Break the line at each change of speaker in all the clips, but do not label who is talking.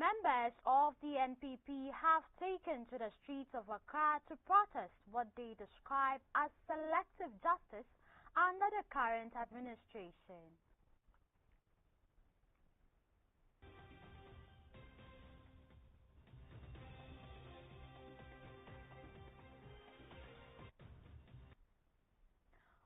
Members of the NPP have taken to the streets of Accra to protest what they describe as selective justice under the current administration.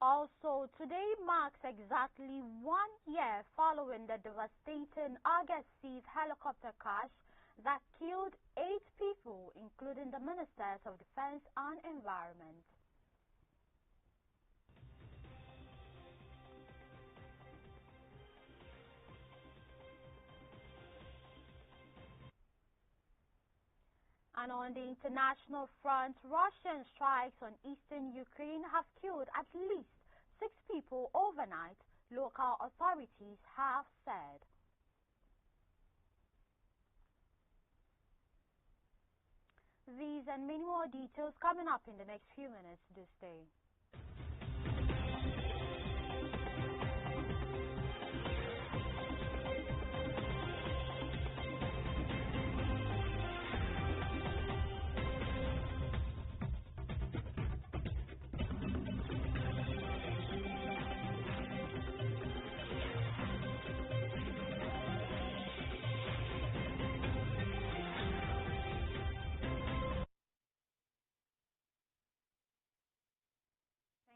Also, today marks exactly 1 year following the devastating August 6th helicopter crash that killed 8 people, including the Ministers of Defense and Environment. And on the international front, Russian strikes on eastern Ukraine have killed at least 6 people overnight, local authorities have said. These and many more details coming up in the next few minutes. Do stay.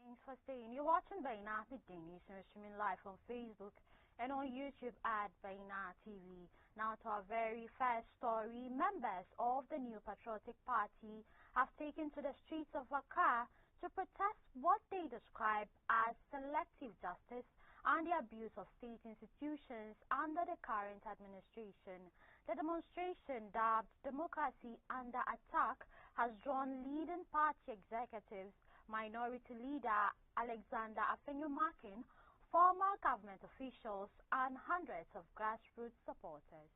Thanks for staying. You're watching Baina Midday and streaming live on Facebook and on YouTube at Baina TV. Now to our very first story. Members of the New Patriotic Party have taken to the streets of Accra to protest what they describe as selective justice and the abuse of state institutions under the current administration. The demonstration, dubbed Democracy Under Attack, has drawn leading party executives, Minority Leader Alexander Afenyo-Markin, former government officials, and hundreds of grassroots supporters.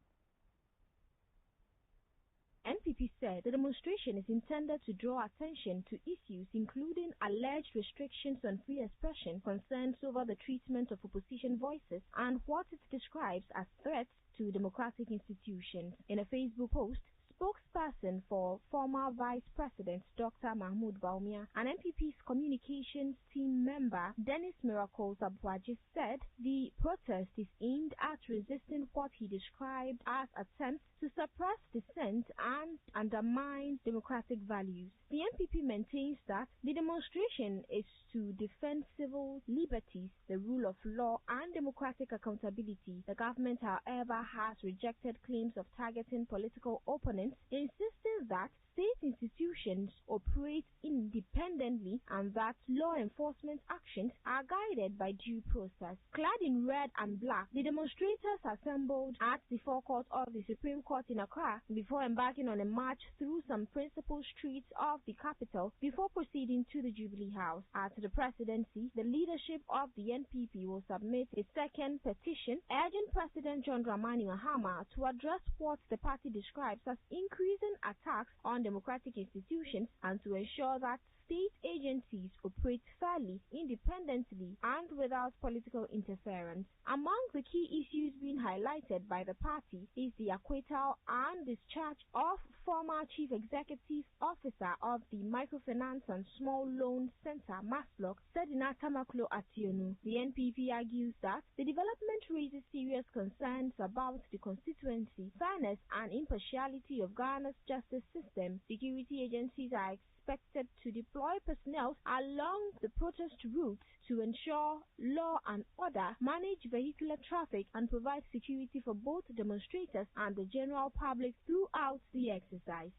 NPP said the demonstration is intended to draw attention to issues including alleged restrictions on free expression, concerns over the treatment of opposition voices, and what it describes as threats to democratic institutions. In a Facebook post, spokesperson for former Vice President Dr. Mahmoud Bawumia and NPP's communications team member Dennis Miracles Abuaji said the protest is aimed at resisting what he described as attempts to suppress dissent and undermine democratic values. The NPP maintains that the demonstration is to defend civil liberties, the rule of law, and democratic accountability. The government, however, has rejected claims of targeting political opponents, insisting that state institutions operate independently and that law enforcement actions are guided by due process. Clad in red and black, the demonstrators assembled at the forecourt of the Supreme Court in Accra before embarking on a march through some principal streets of the capital before proceeding to the Jubilee House. At the presidency, the leadership of the NPP will submit a second petition urging President John Dramani Mahama to address what the party describes as increasing attacks on democratic institutions and to ensure that state agencies operate fairly, independently, and without political interference. Among the key issues being highlighted by the party is the acquittal and discharge of former Chief Executive Officer of the Microfinance and Small Loan Center, MASLOC, Sedina Tamaklo Ationu. The NPP argues that the development raises serious concerns about the constituency, fairness, and impartiality of Ghana's justice system. Security agencies are expected to deploy personnel along the protest route to ensure law and order, manage vehicular traffic, and provide security for both demonstrators and the general public throughout the exercise.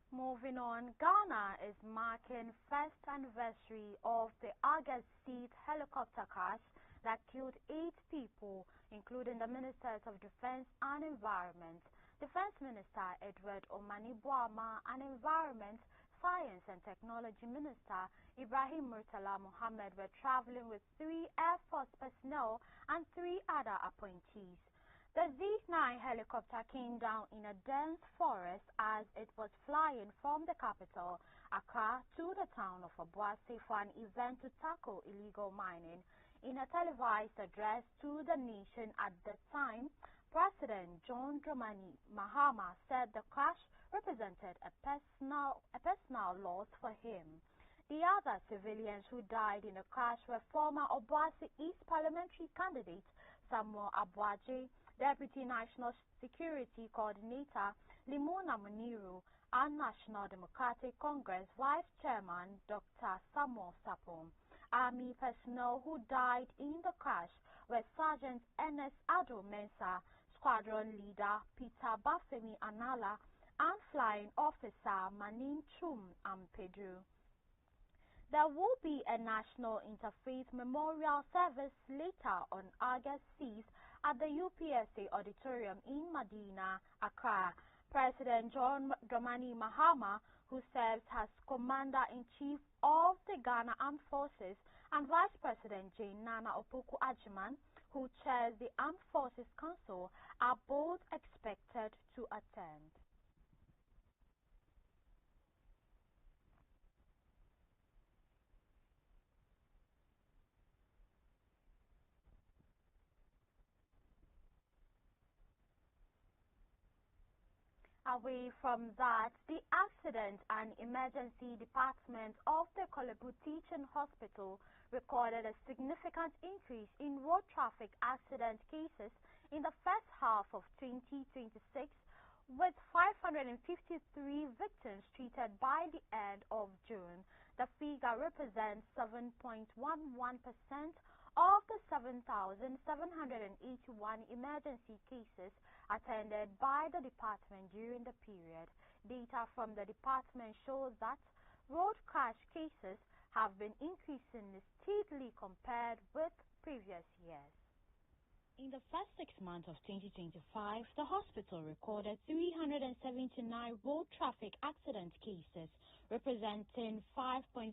Moving on, Ghana is marking first anniversary of the August 6th helicopter crash that killed 8 people, including the Ministers of Defense and Environment. Defense Minister Edward Omani Boama and Environment, Science and Technology Minister Ibrahim Murtala Mohammed were traveling with 3 Air Force personnel and 3 other appointees. The Z-9 helicopter came down in a dense forest as it was flying from the capital, Accra, to the town of Obuasi for an event to tackle illegal mining. In a televised address to the nation at the time, President John Dramani Mahama said the crash represented a personal loss for him. The other civilians who died in the crash were former Obuasi East parliamentary candidate Samuel Abuaje, Deputy National Security Coordinator Limona Muniru, and National Democratic Congress Vice Chairman Dr. Samuel Sapon. Army personnel who died in the crash were Sergeant Ernest Ado Mensah, Squadron Leader Peter Bafemi Anala, and Flying Officer Manin Chum Ampedu. There will be a national interfaith memorial service later on August 6th at the UPSA Auditorium in Medina, Accra. President John Dramani Mahama, who serves as Commander-in-Chief of the Ghana Armed Forces, and Vice President Jane Nana Opoku-Agyeman, who chairs the Armed Forces Council, are both expected to attend. Away from that, the Accident and Emergency Department of the Kolebu Teaching Hospital recorded a significant increase in road traffic accident cases in the first half of 2026, with 553 victims treated by the end of June. The figure represents 7.11% of the 7,781 emergency cases attended by the department during the period. Data from the department shows that road crash cases have been increasing steadily compared with previous years.
In the first 6 months of 2025, the hospital recorded 379 road traffic accident cases, representing 5.33%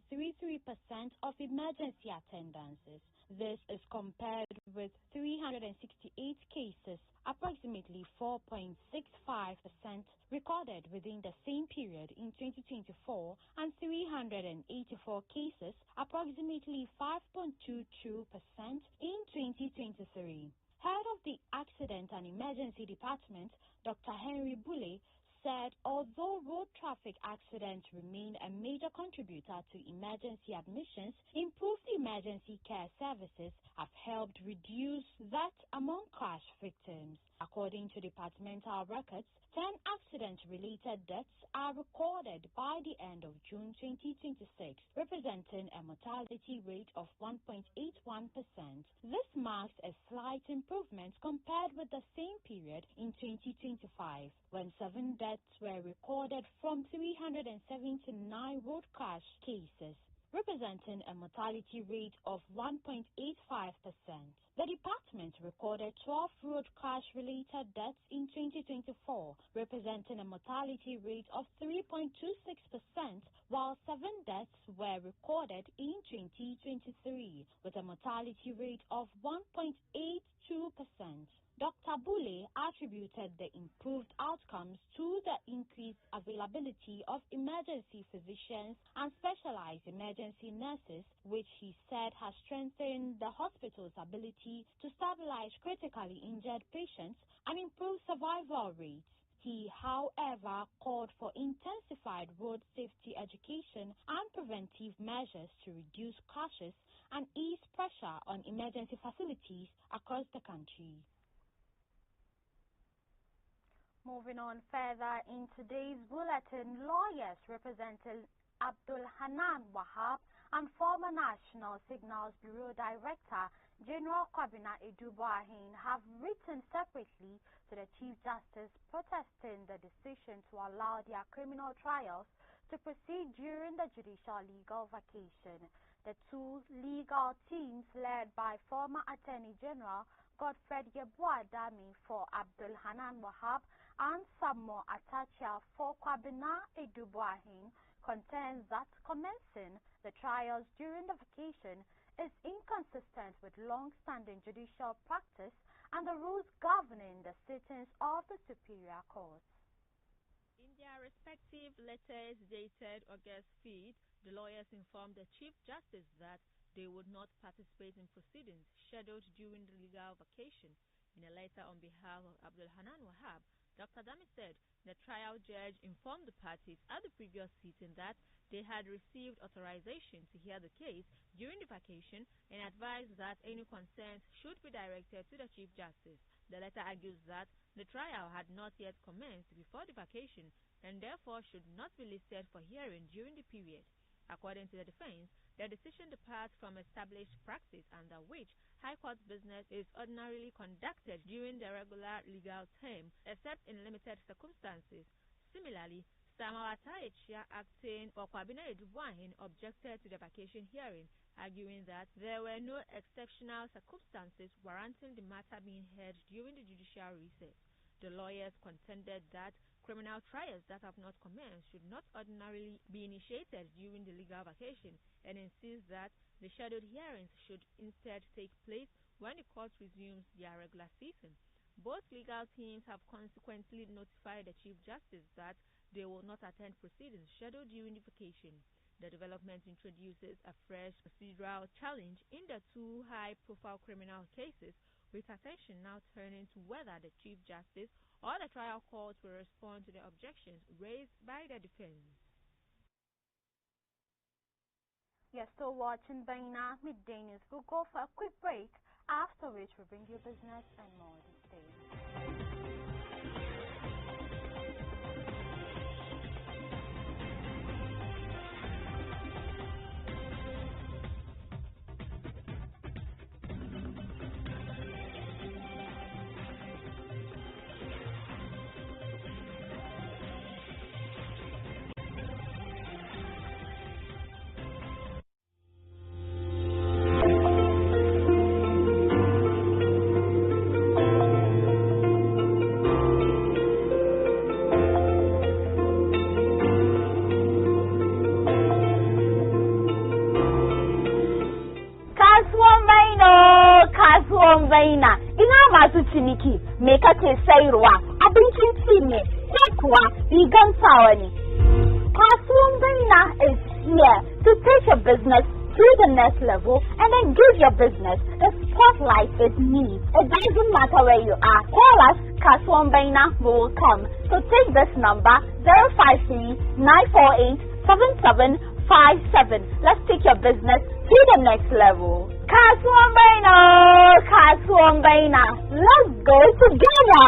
of emergency attendances. This is compared with 368 cases, approximately 4.65%, recorded within the same period in 2024, and 384 cases, approximately 5.22%, in 2023. Head of the Accident and Emergency Department, Dr. Henry Bule, said although road traffic accidents remain a major contributor to emergency admissions, improved emergency care services have helped reduce that among crash victims. According to departmental records, 10 accident-related deaths are recorded by the end of June 2026, representing a mortality rate of 1.81%. This marks a slight improvement compared with the same period in 2025, when 7 deaths were recorded from 379 road crash cases, representing a mortality rate of 1.85%. The department recorded 12 road crash-related deaths in 2024, representing a mortality rate of 3.26%, while 7 deaths were recorded in 2023, with a mortality rate of 1.82%. Dr. Bule attributed the improved outcomes to the increased availability of emergency physicians and specialized emergency nurses, which he said has strengthened the hospital's ability to stabilize critically injured patients and improve survival rates. He, however, called for intensified road safety education and preventive measures to reduce crashes and ease pressure on emergency facilities across the country.
Moving on further in today's bulletin, lawyers representing Abdul Hanan Wahab and former National Signals Bureau Director General Kwabena Edubuahin have written separately to the Chief Justice protesting the decision to allow their criminal trials to proceed during the judicial legal vacation. The two legal teams, led by former Attorney General Godfred Yeboah-Dami for Abdul Hanan Wahab and Samuel Atachia for Kwabena Edubuahin, contends that commencing the trials during the vacation is inconsistent with long-standing judicial practice and the rules governing the sittings of the Superior Court.
In their respective letters dated August 5th, the lawyers informed the Chief Justice that they would not participate in proceedings scheduled during the legal vacation. In a letter on behalf of Abdul Hanan Wahab, Dr. Dami said the trial judge informed the parties at the previous sitting that they had received authorization to hear the case during the vacation and advised that any concerns should be directed to the Chief Justice. The letter argues that the trial had not yet commenced before the vacation and therefore should not be listed for hearing during the period. According to the defense, the decision departs from established practice under which High Court business is ordinarily conducted during the regular legal term, except in limited circumstances. Similarly, Samawata Echia, acting for Kwabena Edubuahin, objected to the vacation hearing, arguing that there were no exceptional circumstances warranting the matter being heard during the judicial recess. The lawyers contended that criminal trials that have not commenced should not ordinarily be initiated during the legal vacation and insist that the scheduled hearings should instead take place when the court resumes their regular sitting. Both legal teams have consequently notified the Chief Justice that they will not attend proceedings scheduled during the vacation. The development introduces a fresh procedural challenge in the two high-profile criminal cases, with attention now turning to whether the Chief Justice or the trial court will respond to the objections raised by the defense.
You're still watching Baina Midday News. We'll go for a quick break, after which we'll bring you business and more these days.
Baina ina masu ciniki me kace sayarwa abincin ci ne ko kuwa rigan sawa ne. Kasuwan Baina is here to take your business to the next level and then give your business the spotlight it needs. It doesn't matter where you are. Call us, Kasuwan Baina will come. So take this number 053-948-7757. Let's take your business to the next level. Kasuwan Baina, let's go together.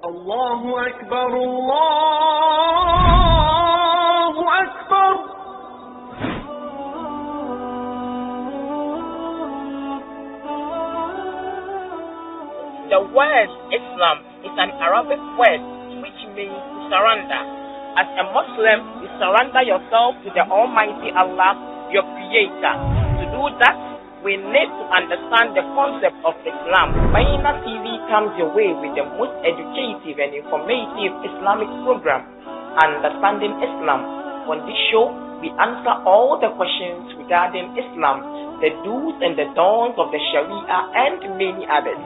Allahu Akbar, Allahu Akbar.
The word Islam is an Arabic word which means to surrender. As a Muslim, you surrender yourself to the Almighty Allah, your Creator. To do that, we need to understand the concept of Islam. Baina TV comes your way with the most educative and informative Islamic program, Understanding Islam. On this show, we answer all the questions regarding Islam, the do's and the don'ts of the Sharia, and many others.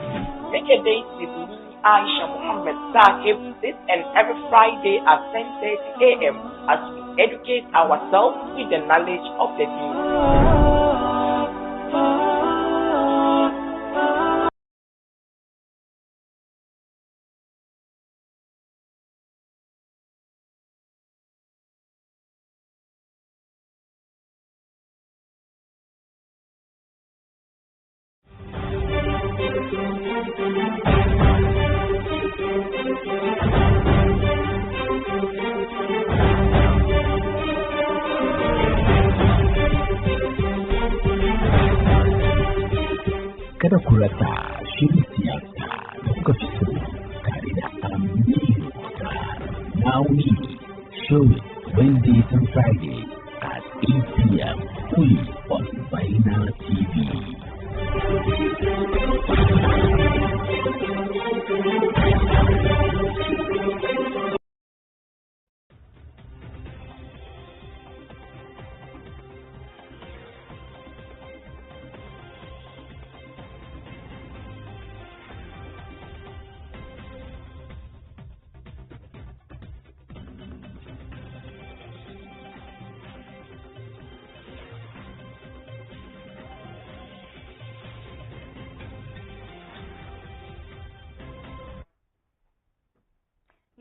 Make a date with me, Aisha Muhammad Saqib, this and every Friday at 10:30 a.m. as we educate ourselves with the knowledge of the deen.
Kada ku rasa shirin siyasa da kuka fi so tare da Aminu Naomi show Wednesdays and Fridays at 8 p.m. only on Baina TV.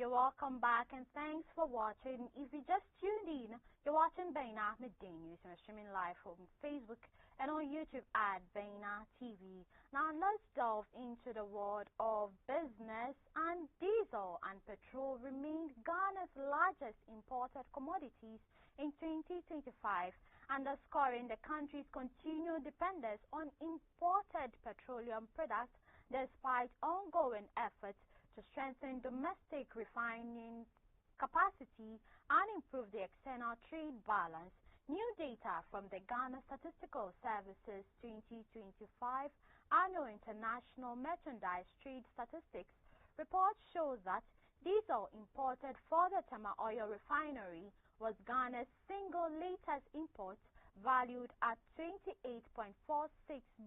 You're welcome back and thanks for watching. If you just tuned in, you're watching Baina Midday News and we're streaming live on Facebook and on YouTube at Baina TV. Now let's delve into the world of business. And diesel and petrol remained Ghana's largest imported commodities in 2025, underscoring the country's continued dependence on imported petroleum products despite ongoing efforts to strengthen domestic refining capacity and improve the external trade balance. New data from the Ghana Statistical Services 2025 Annual International Merchandise Trade Statistics report shows that diesel imported for the Tema Oil Refinery was Ghana's single latest import, valued at 28.46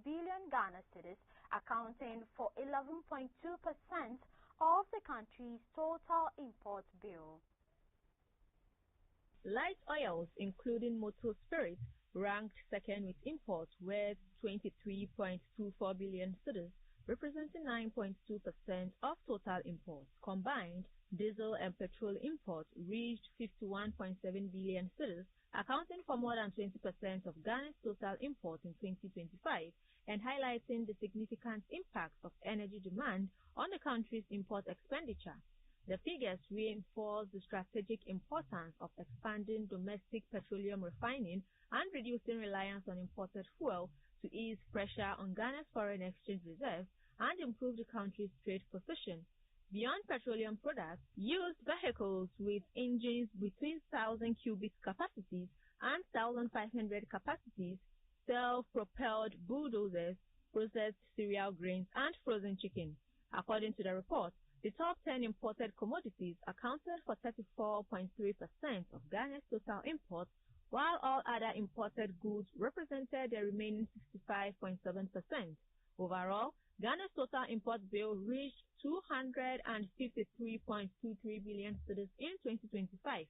billion Ghana cedis, accounting for 11.2% of the country's total import bill.
Light oils, including motor spirits, ranked second with imports worth 23.24 billion cedis, representing 9.2% of total imports. Combined, diesel and petrol imports reached 51.7 billion cedis, accounting for more than 20% of Ghana's total imports in 2025, and highlighting the significant impact of energy demand on the country's import expenditure. The figures reinforce the strategic importance of expanding domestic petroleum refining and reducing reliance on imported fuel to ease pressure on Ghana's foreign exchange reserves and improve the country's trade position. Beyond petroleum products, used vehicles with engines between 1,000 cubic capacities and 1,500 capacities, self-propelled bulldozers, processed cereal grains, and frozen chicken. According to the report, the top 10 imported commodities accounted for 34.3% of Ghana's total imports, while all other imported goods represented the remaining 65.7%. Overall, Ghana's total import bill reached 253.23 billion cedis in 2025.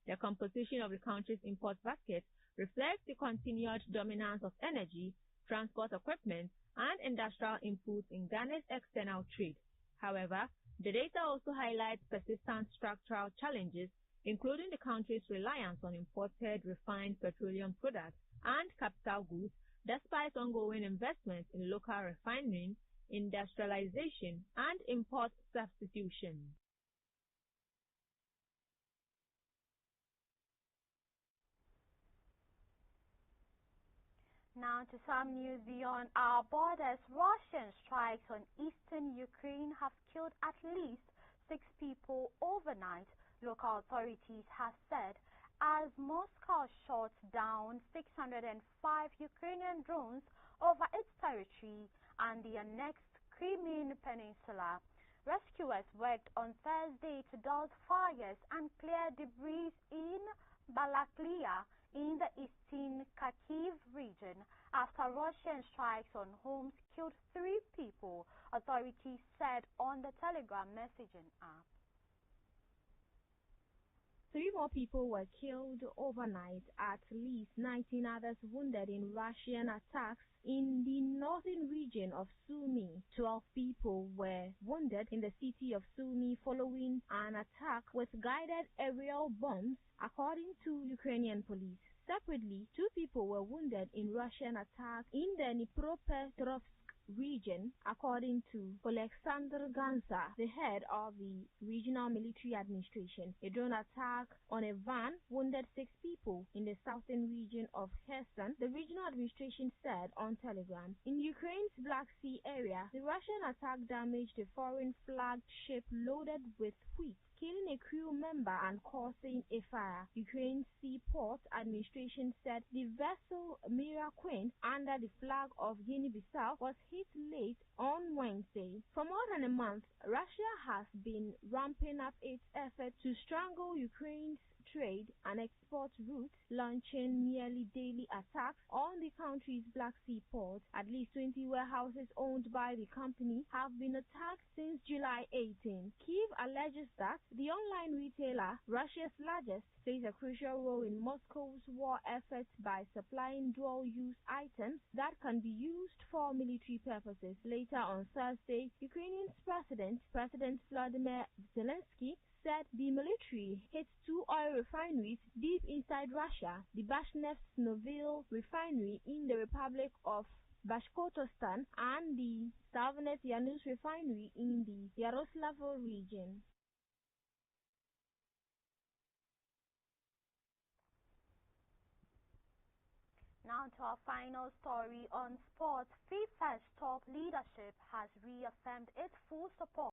The composition of the country's import basket reflects the continued dominance of energy, transport equipment, and industrial inputs in Ghana's external trade. However, the data also highlights persistent structural challenges, including the country's reliance on imported refined petroleum products and capital goods, despite ongoing investments in local refining, industrialization, and import substitution.
Now to some news beyond our borders. Russian strikes on eastern Ukraine have killed at least 6 people overnight, local authorities have said, as Moscow shot down 605 Ukrainian drones over its territory and the annexed Crimean Peninsula. Rescuers worked on Thursday to douse fires and clear debris in Balaklia in the eastern Kharkiv region after Russian strikes on homes killed 3 people, authorities said on the Telegram messaging app.
3 more people were killed overnight, at least 19 others wounded in Russian attacks in the northern region of Sumy. 12 people were wounded in the city of Sumy following an attack with guided aerial bombs, according to Ukrainian police. Separately, 2 people were wounded in Russian attacks in the Dnipropetrovsk region, according to Alexander Gansa, the head of the regional military administration. A drone attack on a van wounded 6 people in the southern region of Kherson, the regional administration said on Telegram. In Ukraine's Black Sea area, the Russian attack damaged a foreign flagged ship loaded with wheat, killing a crew member and causing a fire. Ukraine's Seaport Administration said the vessel Mira Queen, under the flag of Guinea-Bissau, was hit late on Wednesday. For more than a month, Russia has been ramping up its efforts to strangle Ukraine's trade and export routes, launching nearly daily attacks on the country's Black Sea ports. At least 20 warehouses owned by the company have been attacked since July 18. Kyiv alleges that the online retailer, Russia's largest, plays a crucial role in Moscow's war efforts by supplying dual-use items that can be used for military purposes. Later on Thursday, Ukrainian President Vladimir Zelensky said the military hit 2 oil refineries deep inside Russia, the Bashneft Novil refinery in the Republic of Bashkortostan and the Salvanet Yanus refinery in the Yaroslavl region.
Now to our final story on sports. FIFA's top leadership has reaffirmed its full support